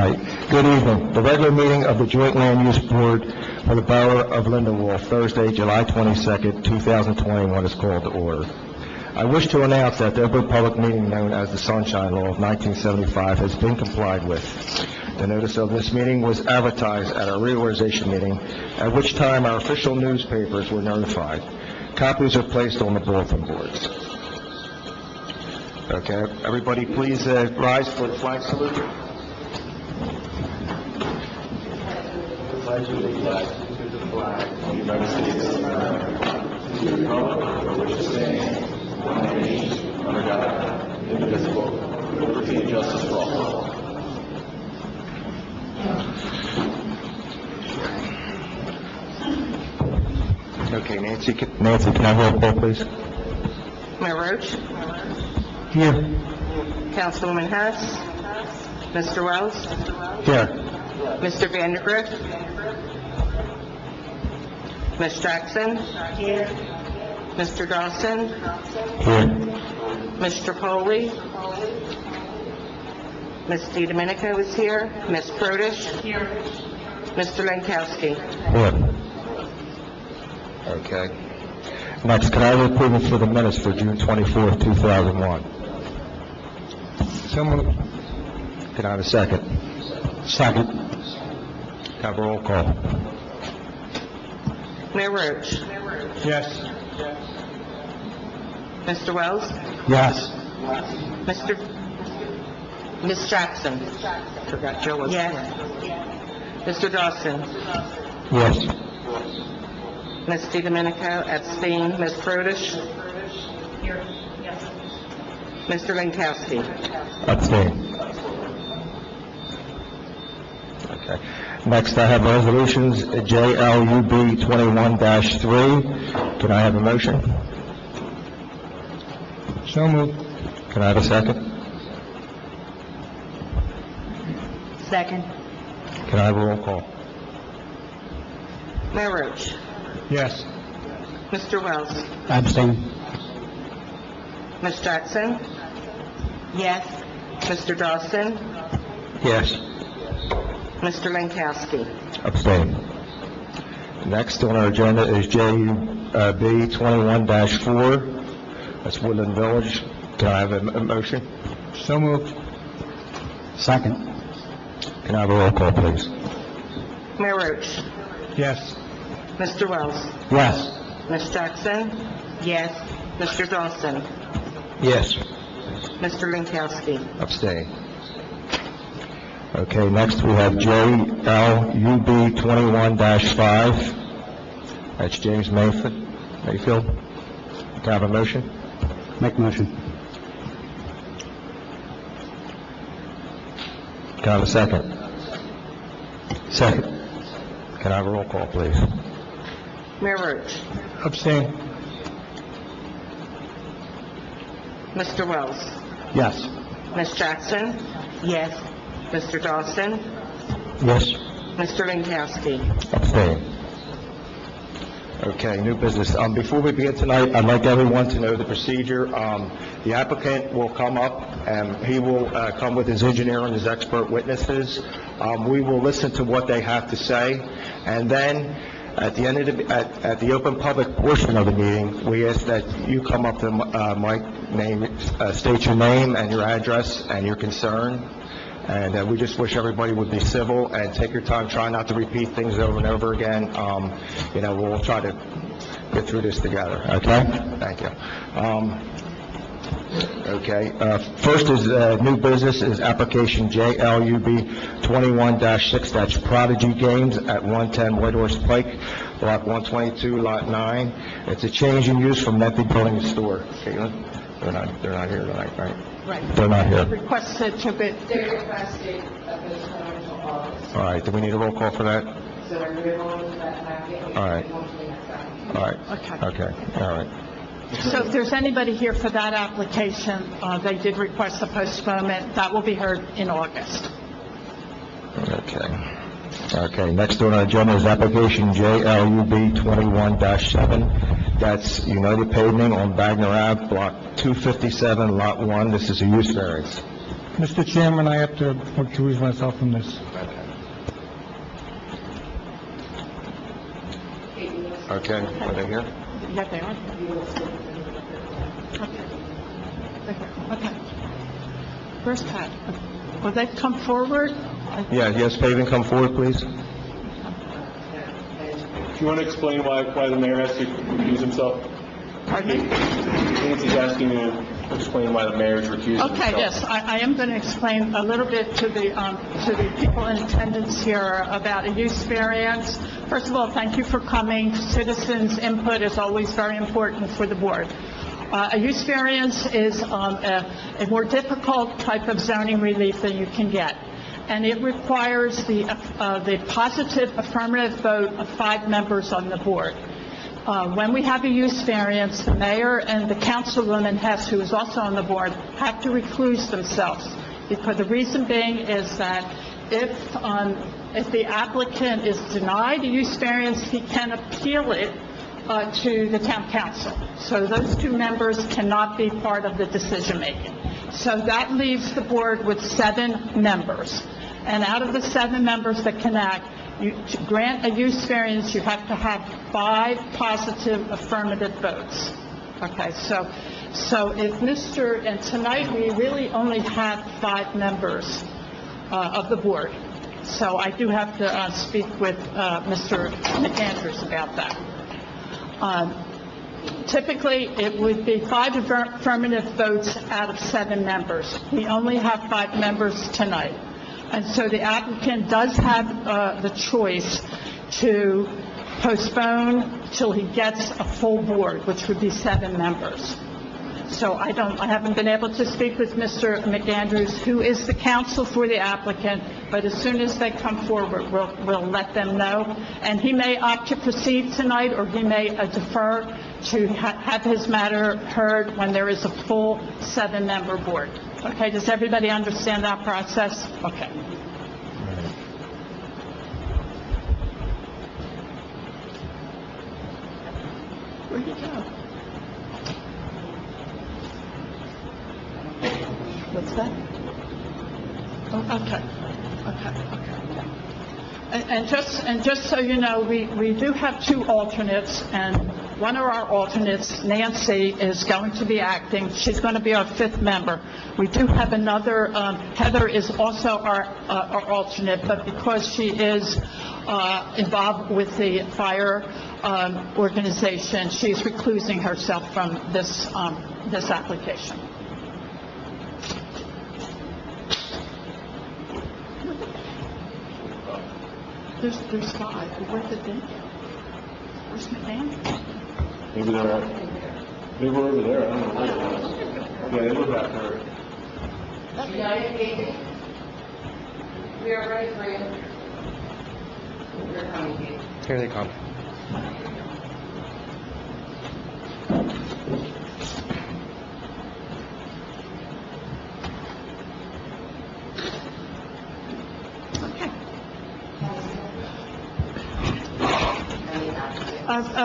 right. Good evening. The regular meeting of the Joint Land Use Board for the Borough of Lindenwold, Thursday, July 22nd, 2021 is called to order. I wish to announce that the open public meeting known as the Sunshine Law of 1975 has been complied with. The notice of this meeting was advertised at our reorganization meeting, at which time our official newspapers were notified. Copies are placed on the bulletin boards. Okay, everybody please rise for the flag salute. Pledge allegiance to the flag of the United States of America, to the republic for which it stands, one nation, under God, indivisible, with liberty and justice for all. Okay, Nancy, can I roll call, please? Mayor Roach? Here. Councilwoman Hess? Mr. Wells? Here. Mr. Vandergrift? Ms. Jackson? Here. Mr. Dawson? Here. Mr. Poley? Ms. DiDomenico is here. Ms. Prodish? Here. Mr. Lankowski? Here. Okay. Next, can I have approval for the minutes for June 24th, 2001? So moved. Can I have a second? Second. Have a roll call. Mayor Roach? Yes. Mr. Wells? Yes. Ms. Jackson? Forgot Joe was here. Mr. Dawson? Yes. Ms. DiDomenico, abstain. Ms. Prodish? Here. Yes. Mr. Lankowski? Abstain. Okay. Next, I have resolutions JLUB 21-3. Can I have a motion? So moved. Can I have a second? Second. Can I have a roll call? Mayor Roach? Yes. Mr. Wells? Abstain. Ms. Jackson? Yes. Mr. Dawson? Yes. Mr. Lankowski? Abstain. Next on our agenda is JLUB 21-4. That's Woodland Village. Can I have a motion? So moved. Second. Can I have a roll call, please? Mayor Roach? Yes. Mr. Wells? Yes. Ms. Jackson? Yes. Mr. Dawson? Yes. Mr. Lankowski? Abstain. Okay, next we have JLUB 21-5. That's James Mayfield. Can I have a motion? Make motion. Can I have a second? Second. Can I have a roll call, please? Mayor Roach? Abstain. Mr. Wells? Yes. Ms. Jackson? Yes. Mr. Dawson? Yes. Mr. Lankowski? Abstain. Okay, new business. Before we begin tonight, I'd like everyone to know the procedure. The applicant will come up, and he will come with his engineer and his expert witnesses. We will listen to what they have to say, and then at the end of at the open public portion of the meeting, we ask that you come up to Mike, state your name and your address and your concern. And we just wish everybody would be civil and take your time. Try not to repeat things over and over again. We'll try to get through this together. Okay? Thank you. Okay. First is new business is application JLUB 21-6. That's Prodigy Games at 110 Whitehorse Pike, Block 122, Lot 9. It's a change in use from empty building to store. Caitlin? They're not here tonight, right? Right. They're not here. Requested to be... They requested a postponement until August. All right. Do we need a roll call for that? So we're going to that packet. All right. All right. Okay. All right. So if there's anybody here for that application, they did request a postponement. That will be heard in August. Okay. Next on our agenda is application JLUB 21-7. That's United Paving on Wagner Ave, Block 257, Lot 1. This is a use variance. Mr. Chairman, I have to recuse myself from this. Okay, are they here? Yeah, they are. Okay. Where's Pat? Will they come forward? Yeah, yes, Fabian, come forward, please. Do you want to explain why the mayor has to recuse himself? Pardon me? Nancy's asking you to explain why the mayor is recusing himself. Okay, yes, I am going to explain a little bit to the people in attendance here about a use variance. First of all, thank you for coming. Citizens' input is always very important for the board. A use variance is a more difficult type of zoning relief than you can get, and it requires the positive affirmative vote of 5 members on the board. When we have a use variance, the mayor and the councilwoman Hess, who is also on the board, have to recluse themselves. Because the reason being is that if the applicant is denied a use variance, he can appeal it to the town council. So those 2 members cannot be part of the decision-making. So that leaves the board with 7 members. And out of the 7 members that can act, to grant a use variance, you have to have 5 positive affirmative votes. Okay, so if and tonight we really only have 5 members of the board. So I do have to speak with Mr. McAndrews about that. Typically, it would be 5 affirmative votes out of 7 members. We only have 5 members tonight. And so the applicant does have the choice to postpone till he gets a full board, which would be 7 members. So I haven't been able to speak with Mr. McAndrews, who is the counsel for the applicant, but as soon as they come forward, we'll let them know. And he may opt to proceed tonight, or he may defer to have his matter heard when there is a full 7-member board. Okay, does everybody understand that process? Okay. Where'd you go? What's that? Oh, okay. And just so you know, we do have 2 alternates, and one of our alternates, Nancy, is going to be acting. She's going to be our 5th member. We do have another, Heather is also our alternate, but because she is involved with the fire organization, she's reclusing herself from this application. There's 5. Where did they go? Where's McMahon? Maybe they're over there. I don't know. Yeah, they look back there. We are ready for you. You're coming, Kate. Here they come.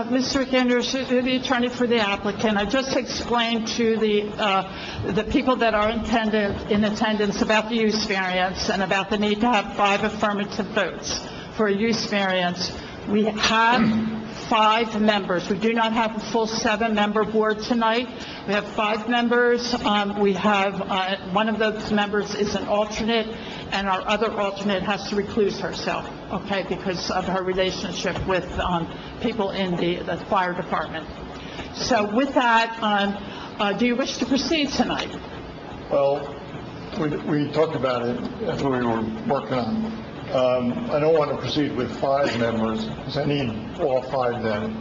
Mr. McAndrews, the attorney for the applicant, I just explained to the people that are in attendance about the use variance and about the need to have 5 affirmative votes for a use variance. We have 5 members. We do not have a full 7-member board tonight. We have 5 members. We have one of those members is an alternate, and our other alternate has to recluse herself, okay, because of her relationship with people in the fire department. So with that, do you wish to proceed tonight? Well, we talked about it. That's what we were working on. I don't want to proceed with 5 members, because I need all 5 then.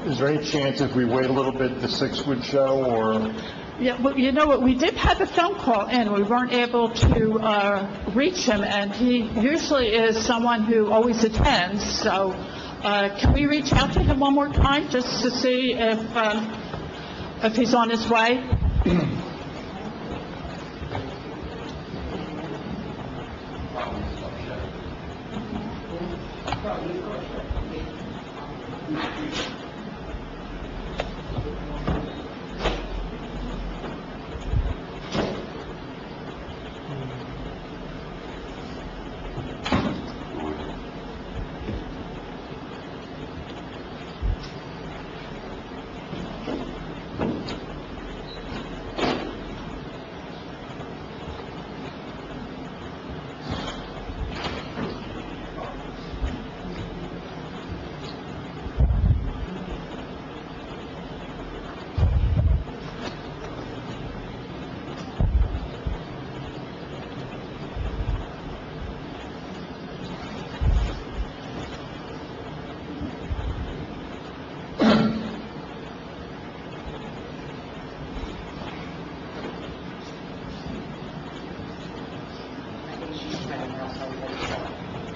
Is there any chance if we wait a little bit, the 6 would show, or? Yeah, well, you know what, we did have a phone call in. We weren't able to reach him, and he usually is someone who always attends, so can we reach out to him one more time, just to see if he's on his way?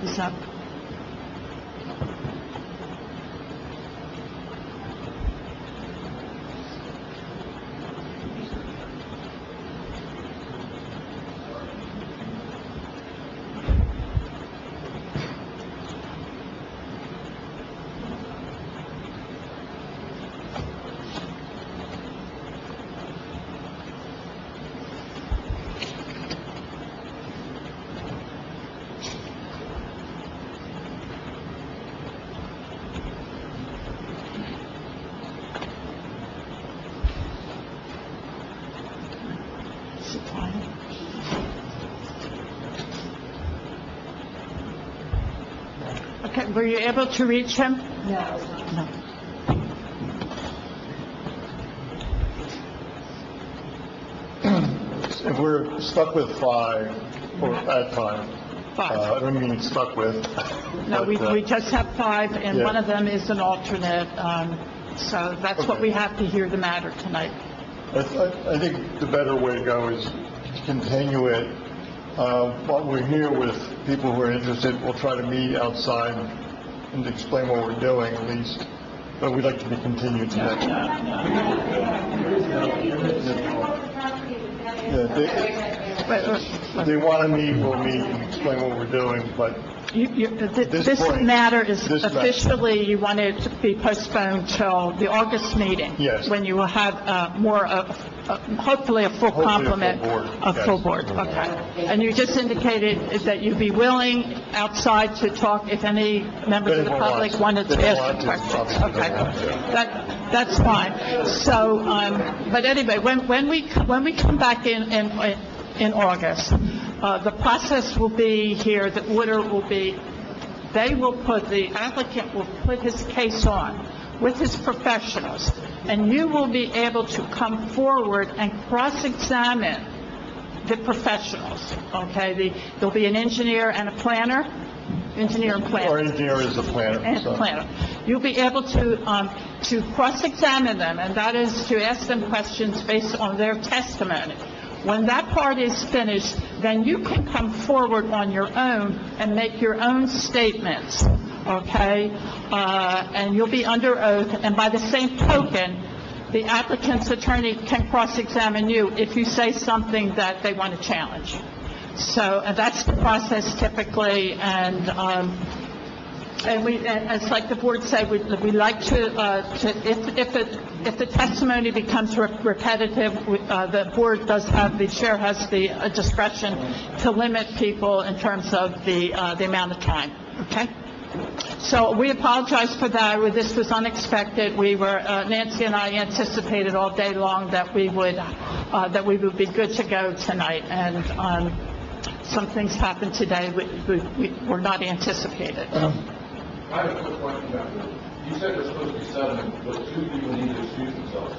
is up. Okay, were you able to reach him? No. If we're stuck with 5, or at 5, I don't mean stuck with. No, but, we just have 5, and yeah. one of them is an alternate, so that's what we have to hear the matter tonight. I think the better way to go is to continue it. While we're here with people who are interested, we'll try to meet outside and explain what we're doing at least, but we'd like to be continued to next time. Yeah, they want to meet, we'll meet and explain what we're doing, but This point- matter is this matter- officially, you want it to be postponed till the August meeting? Yes. When you will have more of, hopefully a full Hopefully a full complement. board, A full yes. board, okay. And you just indicated that you'd be willing outside to talk if any members of the Anyone public wants- wanted to they ask want to, questions. obviously they Okay. want to. That's fine. So, but anyway, when we come back in August, the process will be here, the order will be, the applicant will put his case on with his professionals, and you will be able to come forward and cross-examine the professionals, okay? There'll be an engineer and a planner, engineer and planner. Our engineer is the planner. And so- planner. You'll be able to cross-examine them, and that is to ask them questions based on their testimony. When that part is finished, then you can come forward on your own and make your own statements, okay? And you'll be under oath, and by the same token, the applicant's attorney can cross-examine you if you say something that they want to challenge. So, and that's the process typically, and it's like the board said, we like to if the testimony becomes repetitive, the board does have, the chair has the discretion to limit people in terms of the amount of time, okay? So we apologize for that. This was unexpected. Nancy and I anticipated all day long that we would be good to go tonight, and some things happened today we were not anticipated. I have a quick question about this. You said there's supposed to be 7, but 2 people need to excuse themselves.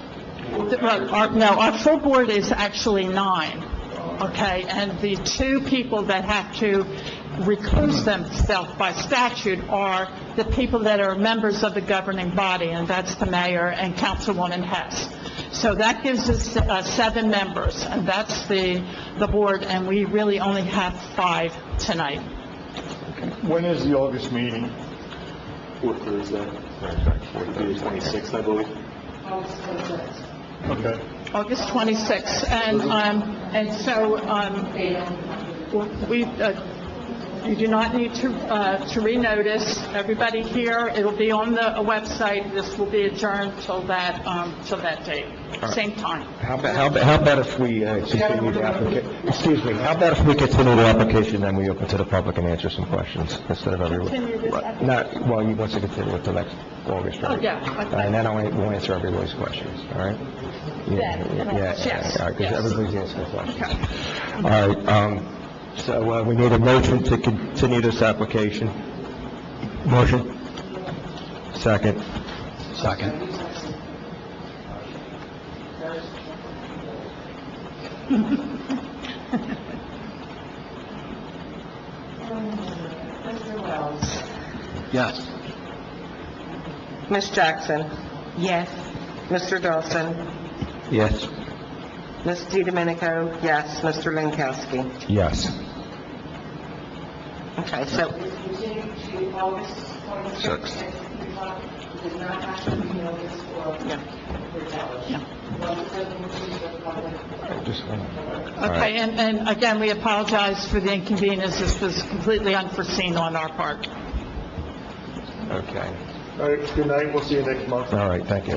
No, our full board is actually 9, okay? And the 2 people that have to recuse themselves by statute are the people that are members of the governing body, and that's the mayor and Councilwoman Hess. So that gives us 7 members, and that's the board, and we really only have 5 tonight. When is the August meeting? Fourth Thursday. Fourth Thursday, 26th, I believe. Okay. August 26th, and so, you do not need to renotice. Everybody here, it'll be on the website. This will be adjourned till that date, same time. How about if we continue the application, excuse me, how about if we continue the application, then we open to the public and answer some questions instead of everyone? Continue this application? Not, well, you want to continue it till next August, right? Oh, yeah, okay. And then we'll answer everybody's questions, all right? Yes. All right, because Yes. everybody's answering questions. Okay. All right, so we need a motion to continue this application. Motion? Second. Second. Yes. Ms. Jackson? Yes. Mr. Dawson? Yes. Ms. DiDomenico? Yes. Mr. Lankowski? Yes. Okay, so, Okay, and again, we apologize for the inconvenience. This was completely unforeseen on our part. Okay. All right, good night, we'll see you next month. All right, thank you.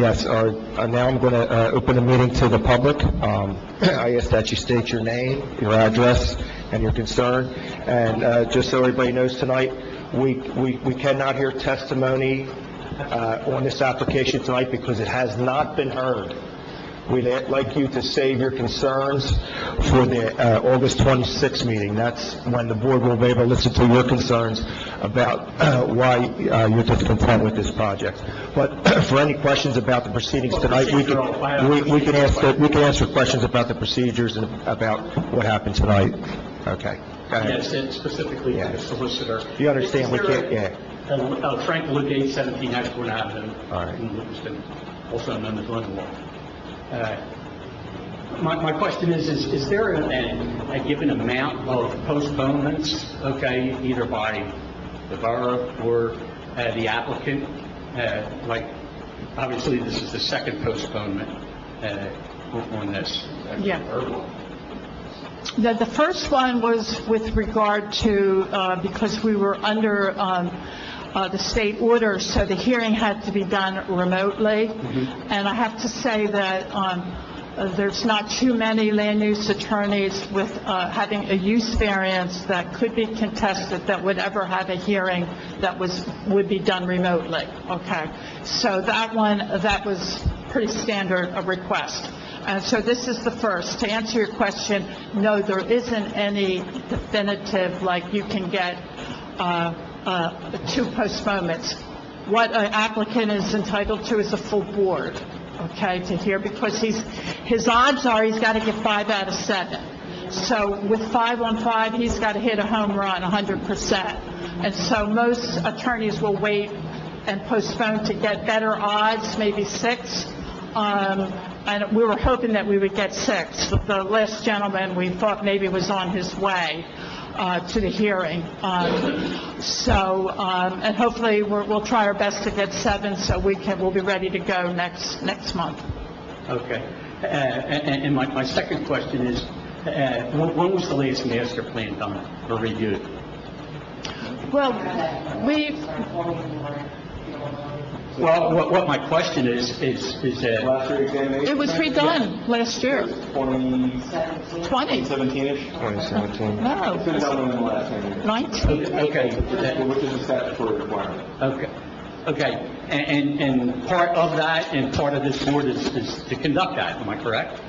Yes, now I'm going to open the meeting to the public. I ask that you state your name, your address, and your concern. And just so everybody knows tonight, we cannot hear testimony on this application tonight because it has not been heard. We'd like you to save your concerns for the August 26th meeting. That's when the board will be able to listen to your concerns about why you're discontent with this project. But for any questions about the proceedings tonight, we can answer questions about the procedures and about what happened tonight. Okay. Go ahead. Yes, and specifically to the solicitor. You understand, we can't, Frank Lugate, 17 Ashburn Avenue. All right. In Lewiston, also known as Lindenwold. My question is there a given amount of postponements, okay, either by the borough or the applicant? Like, obviously, this is the second postponement on this. Yeah. The first one was with regard to, because we were under the state order, so the hearing had to be done remotely. And I have to say that there's not too many land use attorneys with having a use variance that could be contested that would ever have a hearing that would be done remotely. Okay, so that was pretty standard a request. And so this is the first. To answer your question, no, there isn't any definitive, like you can get 2 postponements. What an applicant is entitled to is a full board, okay, to hear, because his odds are he's got to get 5 out of 7. So with 5 on 5, he's got to hit a home run 100%. And so most attorneys will wait and postpone to get better odds, maybe 6. And we were hoping that we would get 6. The last gentleman, we thought maybe was on his way to the hearing. And hopefully we'll try our best to get 7 so we'll be ready to go next month. Okay. And my second question is, when was the latest master plan done or reviewed? Well, Well, what my question is it was redone last year. 20. 17-ish? 2017. No, It's been done in the last 10 years. 19. okay. Which is a statutory requirement. Okay. And part of that and part of this board is to conduct that, am I correct?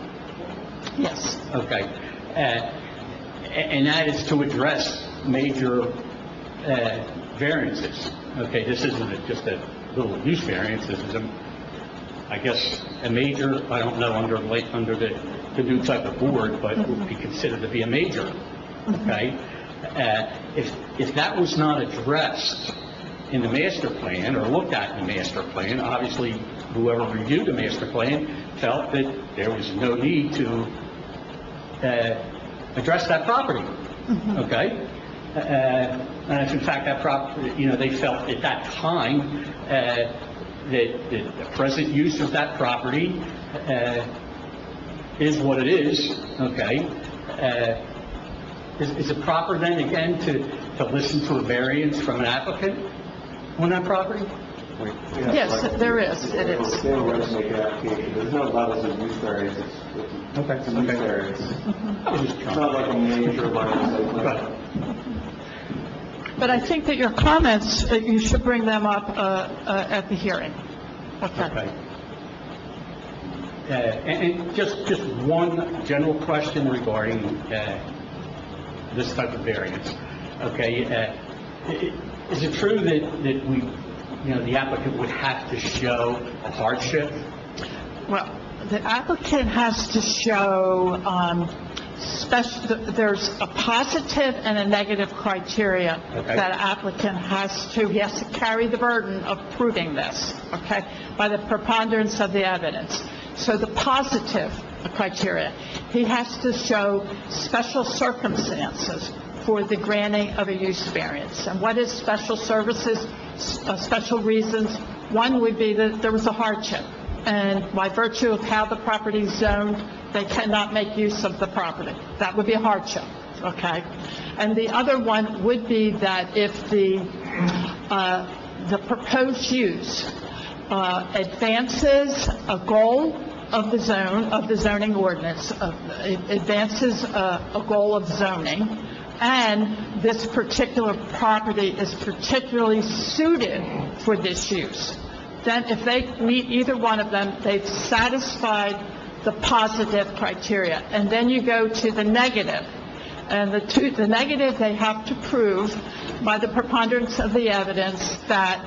Yes. Okay. And that is to address major variances. Okay, this isn't just a little use variance, this is I guess, a major, I don't know under the new type of board, but it would be considered to be a major, okay? If that was not addressed in the master plan or looked at in the master plan, obviously whoever reviewed the master plan felt that there was no need to address that property, okay? And if in fact that property, they felt at that time that the present use of that property is what it is, okay? Is it proper then again to listen to a variance from an applicant on that property? Yes, there is. It is. They were going to make an application. There's no levels of use variance. It's a use variance. It's not like a major minor. But I think that your comments, you should bring them up at the hearing. Okay. And just one general question regarding this type of variance. Okay, is it true that we, the applicant would have to show a hardship? Well, the applicant has to show there's a positive and a negative criteria that an applicant he has to carry the burden of proving this, okay, by the preponderance of the evidence. So the positive criteria. He has to show special circumstances for the granting of a use variance. And what is special services, special reasons? One would be that there was a hardship, and by virtue of how the property is zoned, they cannot make use of the property. That would be a hardship, okay? And the other one would be that if the proposed use advances a goal of the zone, of the zoning ordinance, it advances a goal of zoning, and this particular property is particularly suited for this use, then if they meet either one of them, they've satisfied the positive criteria. And then you go to the negative. And the negative, they have to prove by the preponderance of the evidence that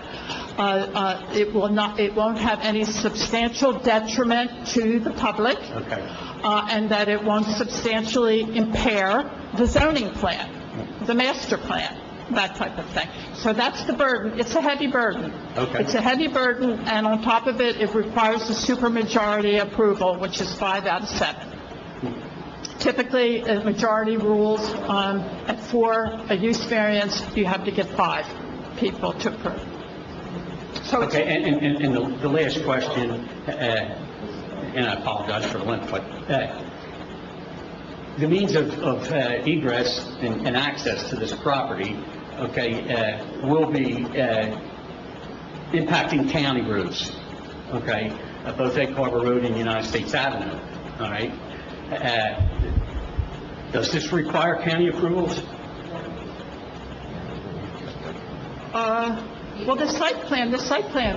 it won't have any substantial detriment to the public. Okay. And that it won't substantially impair the zoning plan, the master plan, that type of thing. So that's the burden. It's a heavy burden. Okay. It's a heavy burden, and on top of it, it requires a supermajority approval, which is 5 out of 7. Typically, a majority rules, and for a use variance, you have to get 5 people to approve. So it's- Okay, and the last question, and I apologize for the length, but the means of egress and access to this property, okay, will be impacting county roads, okay, both Egg Harbor Road and United States Avenue, all right? Does this require county approvals? Well, the site plan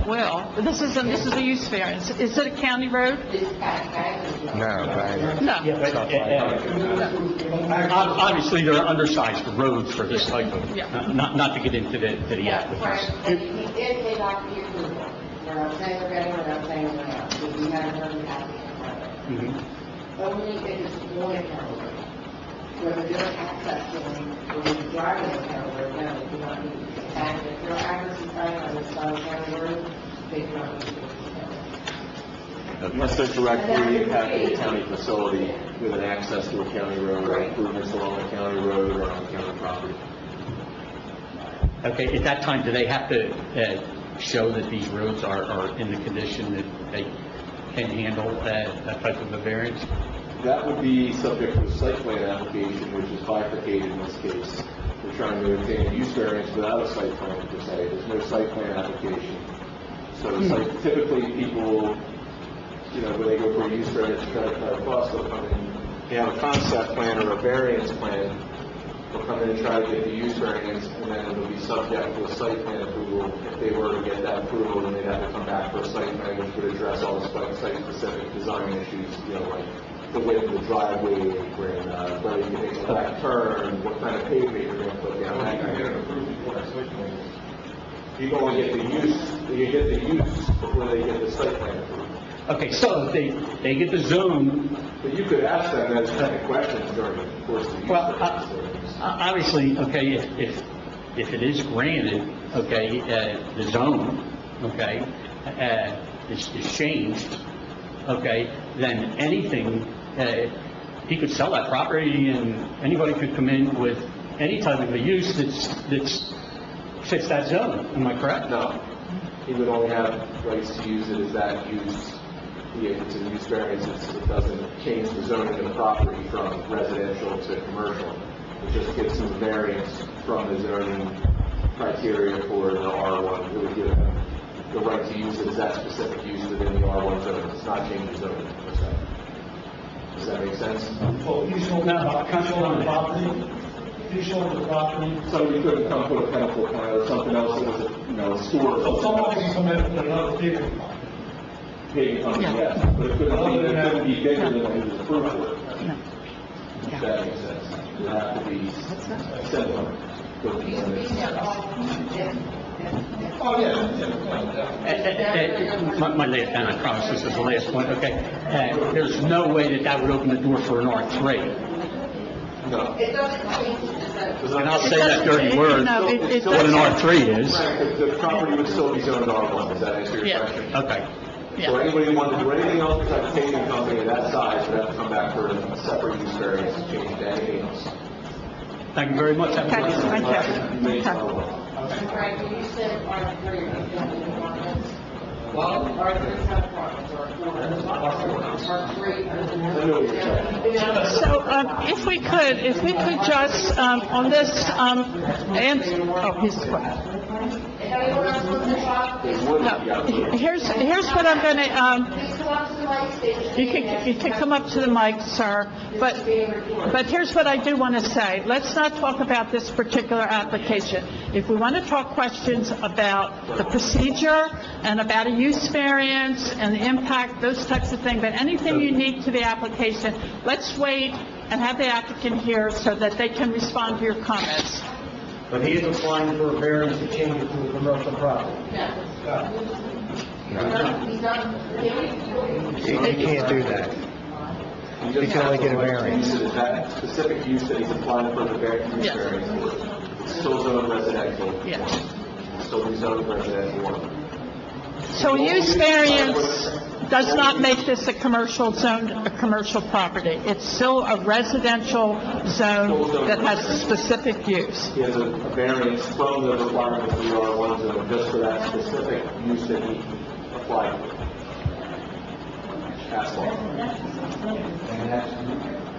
will. This is a use variance. Is it a county road? No, No. Obviously, there are undersized roads for this type of, Yeah. not to get into the aquifers. Right, and he did take off the approval. We're not saying we're getting, we're not saying we're not, because we haven't heard the applicant. Only if it's one account road. Where they're doing access to them, or they're driving the account road, no, they do not need it. And if they're accessing site on the side of county road, they do not need it. Unless they're directly impacting a county facility with an access to a county road or improvements along a county road or on county property. Okay, at that time, do they have to show that these roads are in the condition that they can handle that type of a variance? That would be subject to a site plan application, which is bifurcated in this case. We're trying to obtain a use variance without a site plan per se. There's no site plan application. So it's like typically people, when they go for a use variance, try to cut a cost, they'll come in, they have a concept plan or a variance plan, they'll come in and try to get the use variance, and then it'll be subject to a site plan approval. If they were to get that approval, then they'd have to come back for a site plan, which would address all the site-specific design issues, like the width of the driveway, whether you make a back turn, what kind of pavement you're going to put down. You only get the use before they get the site plan approval. Okay, so if they get the zone, But you could ask them those kind of questions during the course of the use well, variance. obviously, okay, if it is granted, okay, the zone, okay, is changed, okay, then anything, he could sell that property and anybody could come in with any type of a use that's fits that zone. Am I correct? No. He would only have rights to use it as that use. If it's a use variance, it doesn't change the zoning of the property from residential to commercial. It just gives him variance from the zoning criteria for the R1. It would give him the right to use it as that specific use within the R1 zone. It's not changing zoning per se. Does that make sense? Well, he's on the property. He's on the property. Somebody couldn't come put a chemical plant or something else that was a store. So someone can come in and put another paving plant. Paving company, yes, but it couldn't be bigger than what he was approved for. No. If that makes sense. It would have to be similar. Oh, yeah. My last, and I promise this is the last point, okay, there's no way that would open the door for an R3. No. It doesn't change the zone. And I'll say that dirty word, No, it what an R3 is. Right, the property would still be zoned R1, does that answer your Yeah. question? Okay. So anybody who wanted to do anything else besides a paving company of that size would have to come back for a separate use variance to change to anything else. Thank you very much. Have a Okay, good night. thank you. Frank, when you said R3, you don't mean apartments? Well, R3 is not apartments, or R3. I know what you're saying. So, if we could just, on this, he's quiet. Anyone else want to talk? Please No, here's what I'm gonna, come up to the mic station. you can come up to the mic, sir, but here's what I do want to say. Let's not talk about this particular application. If we want to talk questions about the procedure and about a use variance and the impact, those types of things, but anything unique to the application, let's wait and have the applicant here so that they can respond to your comments. But he is applying for a variance to change it to a commercial property. He's done. He can't do that. He can only get a variance. That specific use that he's applying for the variance, Yes. it's still zoned residential. Yes. It's still rezoned residential. So a use variance does not make this a commercial zone, a commercial property. It's still a residential zone that has a specific use. He has a variance from the requirements of the R1 zone just for that specific use that he applied for. Asphalt.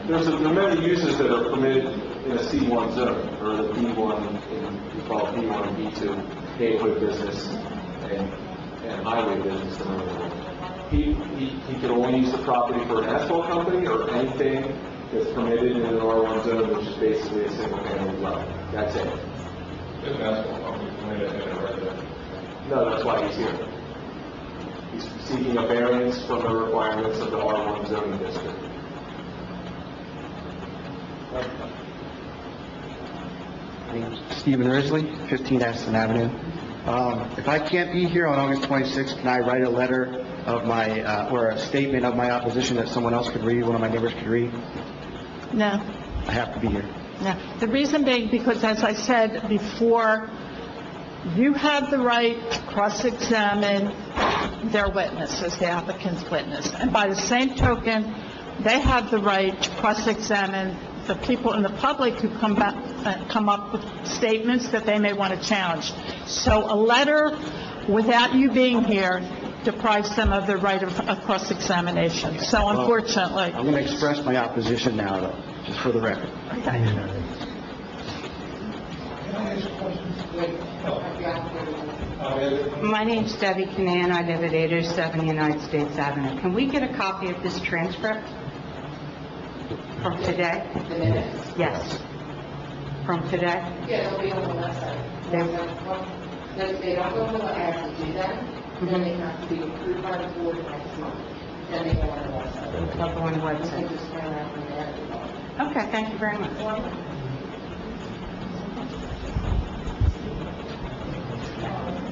There are many uses that are permitted in a C1 zone, or the B1, we call it B1, B2, neighborhood business and highway business. He can only use the property for an asphalt company or anything that's permitted in an R1 zone, which is basically a single family dwelling. That's it. It's an asphalt company permitted in a residential. No, that's why he's here. He's seeking a variance from the requirements of the R1 zoning district. Stephen Risley, 15 Aston Avenue. If I can't be here on August 26th, can I write a letter of my, or a statement of my opposition that someone else could read, one of my neighbors could read? No, I have to be here. no. The reason being, because as I said before, you have the right to cross-examine their witnesses, the applicant's witness. And by the same token, they have the right to cross-examine the people in the public who come up with statements that they may want to challenge. So a letter without you being here deprives them of the right of cross-examination. So unfortunately... I'm going to express my opposition now, though, just for the record. My name's Debbie Canan. I live at 807 United States Avenue. Can we get a copy of this transcript from today? The minutes? Yes. From today? Yeah, they'll be on the website. They don't go on the actually do that, then they have to be approved by the board next month. Then they go on the website. They'll go on the They website. just turn around from there. Okay, thank you very much.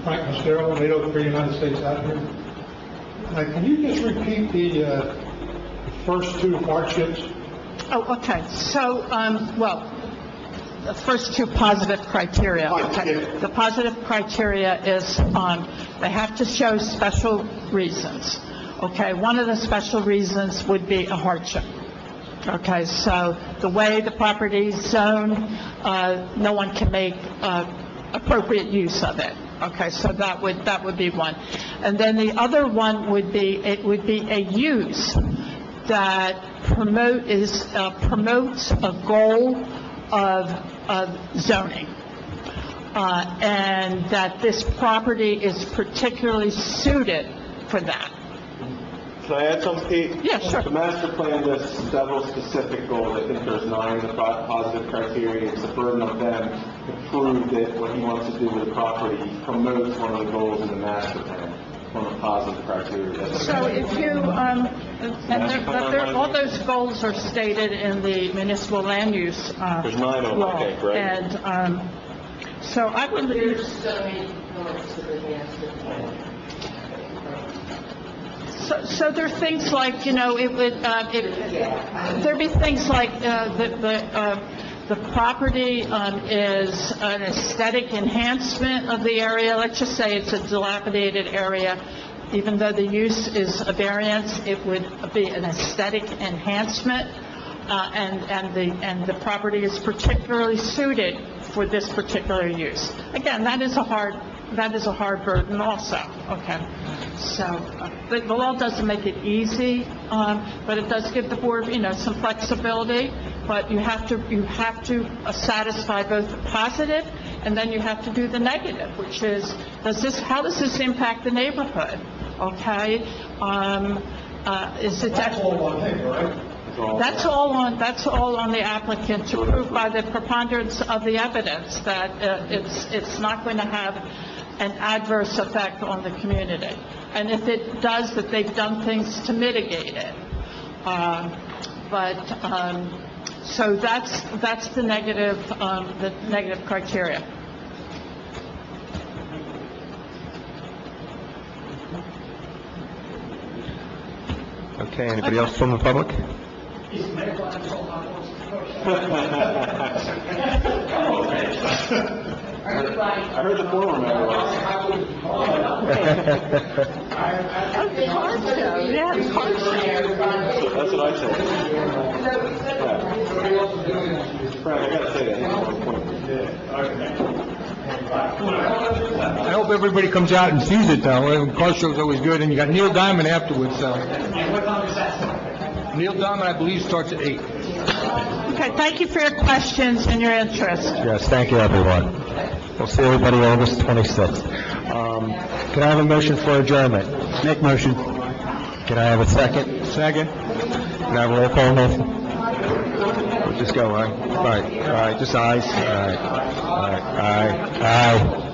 Frank Mastero, 803 United States Avenue. Can you just repeat the first two hardships? Oh, okay. So, the first two positive criteria. Okay. The positive criteria is, they have to show special reasons. Okay, one of the special reasons would be a hardship. Okay, so the way the property is zoned, no one can make appropriate use of it. Okay, so that would be one. And then the other one would be, it would be a use that promotes a goal of zoning. And that this property is particularly suited for that. Can I add something, Pete? Yeah, sure. The master plan lists several specific goals. I think there's 9 of the positive criteria. It's the burden of them to prove that what he wants to do with the property promotes one of the goals in the master plan, one of the positive criteria. So if you, all those goals are stated in the municipal land use There's 9 of them, law. I think, right? And so I would leave, There's so many components to the master plan. so there are things like, it would, there'd be things like the property is an aesthetic enhancement of the area. Let's just say it's a dilapidated area. Even though the use is a variance, it would be an aesthetic enhancement, and the property is particularly suited for this particular use. Again, that is a hard burden also, okay? So, the law doesn't make it easy, but it does give the board, some flexibility, but you have to satisfy both the positive, and then you have to do the negative, which is, how does this impact the neighborhood, okay? Is it... That's all one thing, right? That's all on the applicant to prove by the preponderance of the evidence that it's not going to have an adverse effect on the community. And if it does, that they've done things to mitigate it. So that's the negative criteria. Okay, anybody else from the public? I heard the former member was. Yeah, it's hard show. That's what I said. Frank, I gotta say that. I hope everybody comes out and sees it, though. Car show's always good, and you got Neil Diamond afterwards, so. Neil Diamond, I believe, starts at 8. Okay, thank you for your questions and your interest. Yes, thank you, everyone. We'll see everybody August 26th. Can I have a motion for adjournment? Make motion. Can I have a second? Second. Can I have a roll call, Nathan? We'll just go, right? All right, just ayes. All right. Aye.